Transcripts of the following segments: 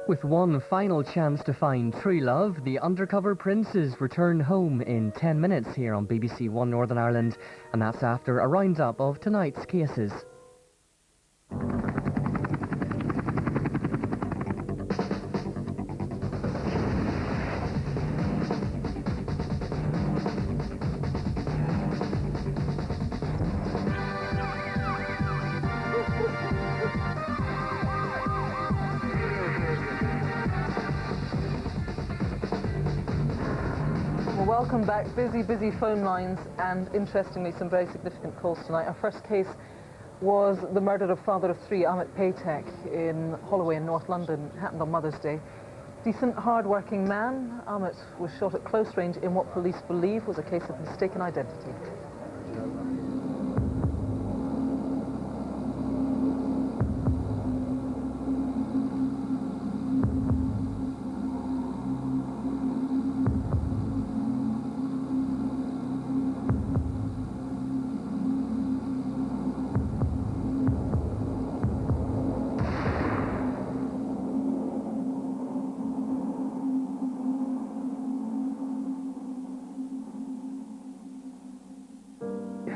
With one final chance to find true love, the undercover princes return home in 10 minutes here on BBC One Northern Ireland, and that's after a roundup of tonight's cases. Welcome back. Busy phone lines, and interestingly some very significant calls tonight. Our first case was the murder of father of three, Amit Paytek, in Holloway in North London. It happened on Mother's Day. Decent, hard-working man. Amit was shot at close range in what police believe was a case of mistaken identity.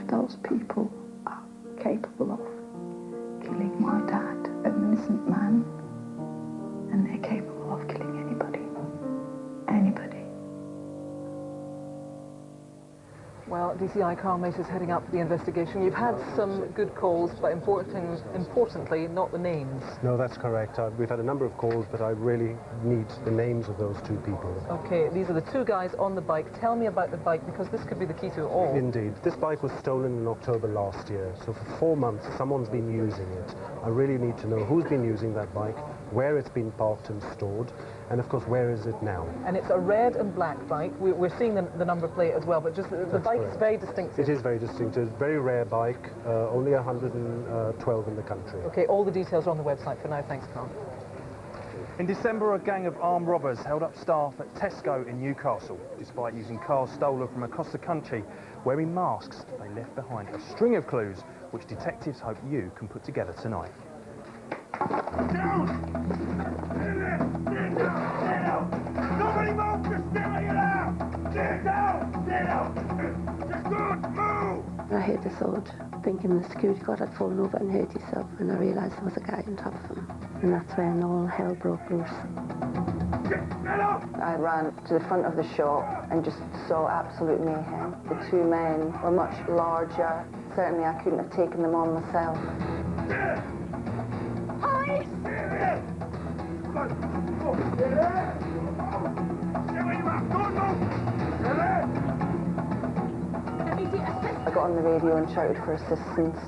Those people are capable of killing my dad, an innocent man, and they're capable of killing anybody. Well, DCI Carl Mate is heading up the investigation. You've had some good calls, but importantly, not the names. No, that's correct. We've had a number of calls, but I really need the names of those two people. Okay, these are the two guys on the bike. Tell me about the bike, because this could be the key to it all. Indeed. This bike was stolen in October last year, so for 4 months someone's been using it. I really need to know who's been using that bike, where it's been parked and stored, and of course, where is it now? And it's a red and black bike. We're seeing the number plate as well, but just the bike is very distinctive. It is very distinctive. Very rare bike, only 112 in the country. Okay, all the details are on the website for now. Thanks, Carl. In December, a gang of armed robbers held up staff at Tesco in Newcastle, despite using cars stolen from across the country. Wearing masks, they left behind a string of clues, which detectives hope you can put together tonight. Nobody move! Just stay down! Stand down! Stand down! Just good! Move! I heard the thought, thinking the security guard had fallen over and hurt himself, and I realised there was a guy on top of him. And that's when all hell broke loose. I ran to the front of the shop and just saw absolute mayhem. The two men were much larger. Certainly I couldn't have taken them on myself. Hi! I got on the radio and shouted for assistance.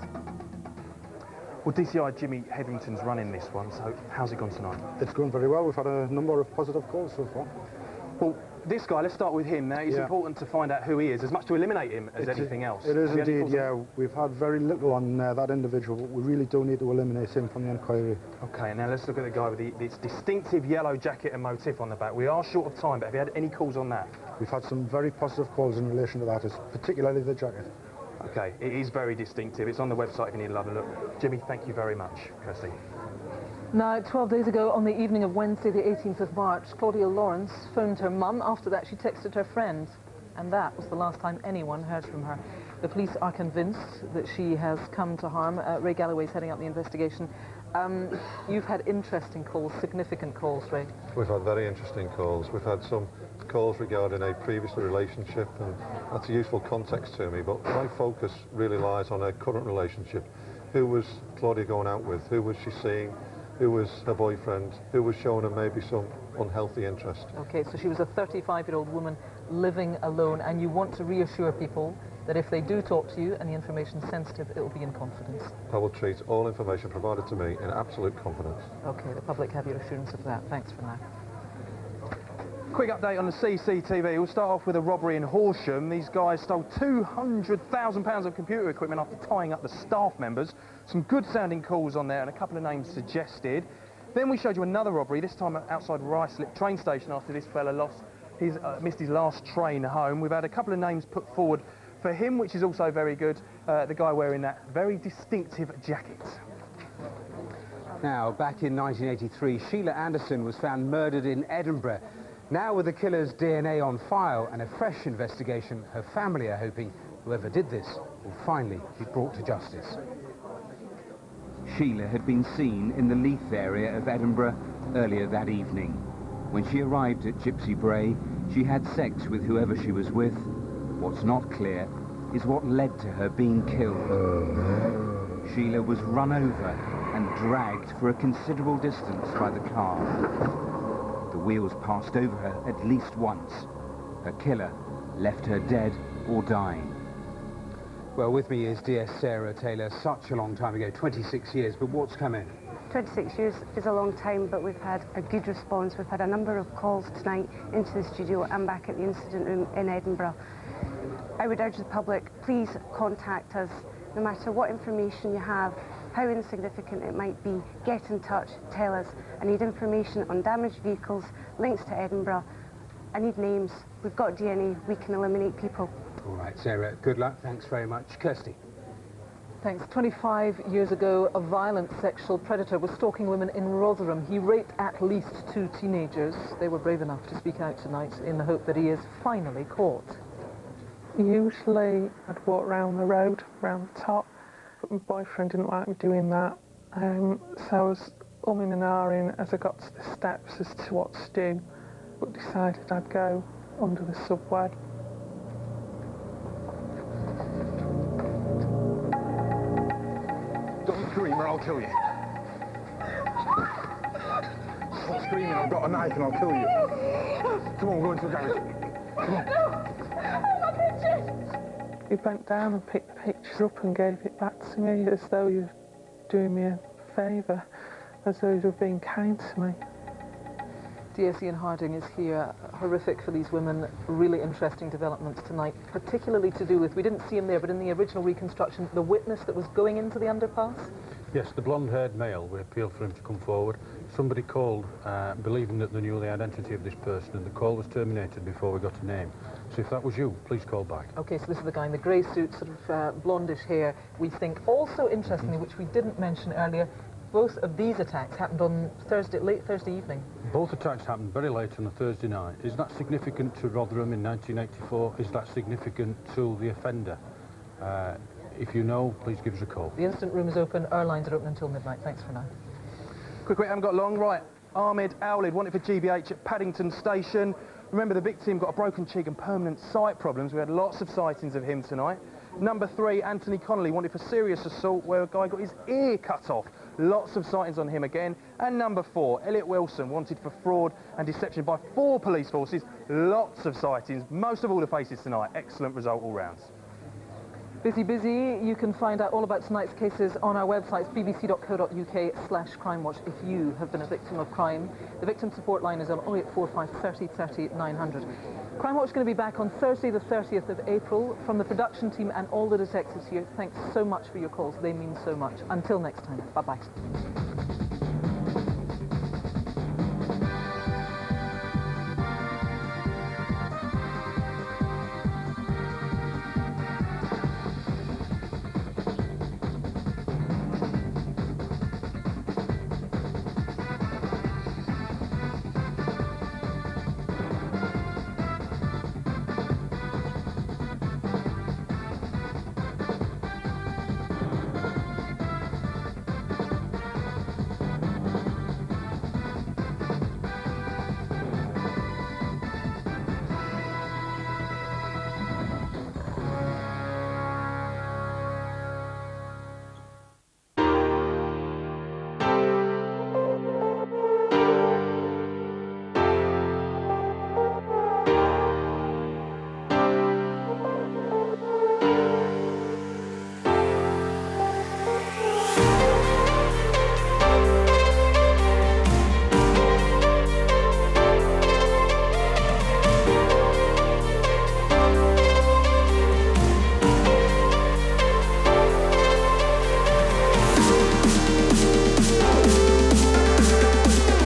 Well, DCI Jimmy Hetherington's running this one, so how's it gone tonight? It's going very well. We've had a number of positive calls so far. Well, this guy, let's start with him now. It's important to find out who he is, as much to eliminate him as anything else. It is indeed, yeah. We've had very little on that individual, but we really do need to eliminate him from the inquiry. OK, now let's look at the guy with this distinctive yellow jacket and motif on the back. We are short of time, but have you had any calls on that? We've had some very positive calls in relation to that, particularly the jacket. OK, it is very distinctive. It's on the website if you need to have a look. Jimmy, thank you very much. Kirsty. Now, 12 days ago, on the evening of Wednesday, the 18th of March, Claudia Lawrence phoned her mum. After that, she texted her friend, and that was the last time anyone heard from her. The police are convinced that she has come to harm. Ray Galloway's heading up the investigation. You've had interesting calls, significant calls, Ray. We've had very interesting calls. We've had some calls regarding a previous relationship, and that's a useful context to me, but my focus really lies on a current relationship. Who was Claudia going out with? Who was she seeing? Who was her boyfriend? Who was showing her maybe some unhealthy interest? OK, so she was a 35-year-old woman living alone, and you want to reassure people that if they do talk to you and the information's sensitive, it will be in confidence. I will treat all information provided to me in absolute confidence. OK, the public have your assurance of that. Thanks for now. Quick update on the CCTV. We'll start off with a robbery in Horsham. These guys stole £200,000 of computer equipment after tying up the staff members. Some good sounding calls on there and a couple of names suggested. Then we showed you another robbery, this time outside Ruislip train station after this fella missed his last train home. We've had a couple of names put forward for him, which is also very good. The guy wearing that very distinctive jacket. Now, back in 1983, Sheila Anderson was found murdered in Edinburgh. Now, with the killer's DNA on file and a fresh investigation, her family are hoping whoever did this will finally be brought to justice. Sheila had been seen in the Leith area of Edinburgh earlier that evening. When she arrived at Gypsy Bray, she had sex with whoever she was with. What's not clear is what led to her being killed. Sheila was run over and dragged for a considerable distance by the car. The wheels passed over her at least once. Her killer left her dead or dying. Well, with me is DS Sarah Taylor. Such a long time ago, 26 years, but what's come in? 26 years is a long time, but we've had a good response. We've had a number of calls tonight into the studio and back at the incident room in Edinburgh. I would urge the public, please contact us. No matter what information you have, how insignificant it might be, get in touch, tell us. I need information on damaged vehicles, links to Edinburgh. I need names. We've got DNA. We can eliminate people. All right, Sarah, good luck. Thanks very much. Kirsty. Thanks. 25 years ago, a violent sexual predator was stalking women in Rotherham. He raped at least 2 teenagers. They were brave enough to speak out tonight in the hope that he is finally caught. Usually I'd walk round the road, round the top, but my boyfriend didn't like me doing that. So I was umming and ahhing as I got to the steps as to what to do, but decided I'd go under the subway. Don't scream or I'll kill you. Stop screaming, I've got a knife and I'll kill you. Come on, we'll go into the garage. Come on. He bent down and picked the picture up and gave it back to me as though he was doing me a favour, as though he was being kind to me. DS Ian Harding is here. Horrific for these women. Really interesting developments tonight, particularly to do with, we didn't see him there, but in the original reconstruction, the witness that was going into the underpass? Yes, the blonde-haired male. We appealed for him to come forward. Somebody called, believing that they knew the identity of this person, and the call was terminated before we got a name. So if that was you, please call back. OK, so this is the guy in the grey suit, sort of blondish hair, we think. Also, interestingly, which we didn't mention earlier, both of these attacks happened on late Thursday evening. Both attacks happened very late on a Thursday night. Is that significant to Rotherham in 1984? Is that significant to the offender? If you know, please give us a call. The incident room is open. Our lines are open until midnight. Thanks for now. Quick, haven't got long. Right, Ahmed Owlid, wanted for GBH at Paddington Station. Remember, the victim got a broken cheek and permanent sight problems. We had lots of sightings of him tonight. Number 3, Anthony Connolly, wanted for serious assault where a guy got his ear cut off. Lots of sightings on him again. And number 4, Elliot Wilson, wanted for fraud and deception by 4 police forces. Lots of sightings, most of all the faces tonight. Excellent result all rounds. Busy, busy. You can find out all about tonight's cases on our website, bbc.co.uk/crimewatch, if you have been a victim of crime. The victim support line is on 0845 30 30 900. Crimewatch is going to be back on Thursday the 30th of April. From the production team and all the detectives here, thanks so much for your calls. They mean so much. Until next time, bye-bye.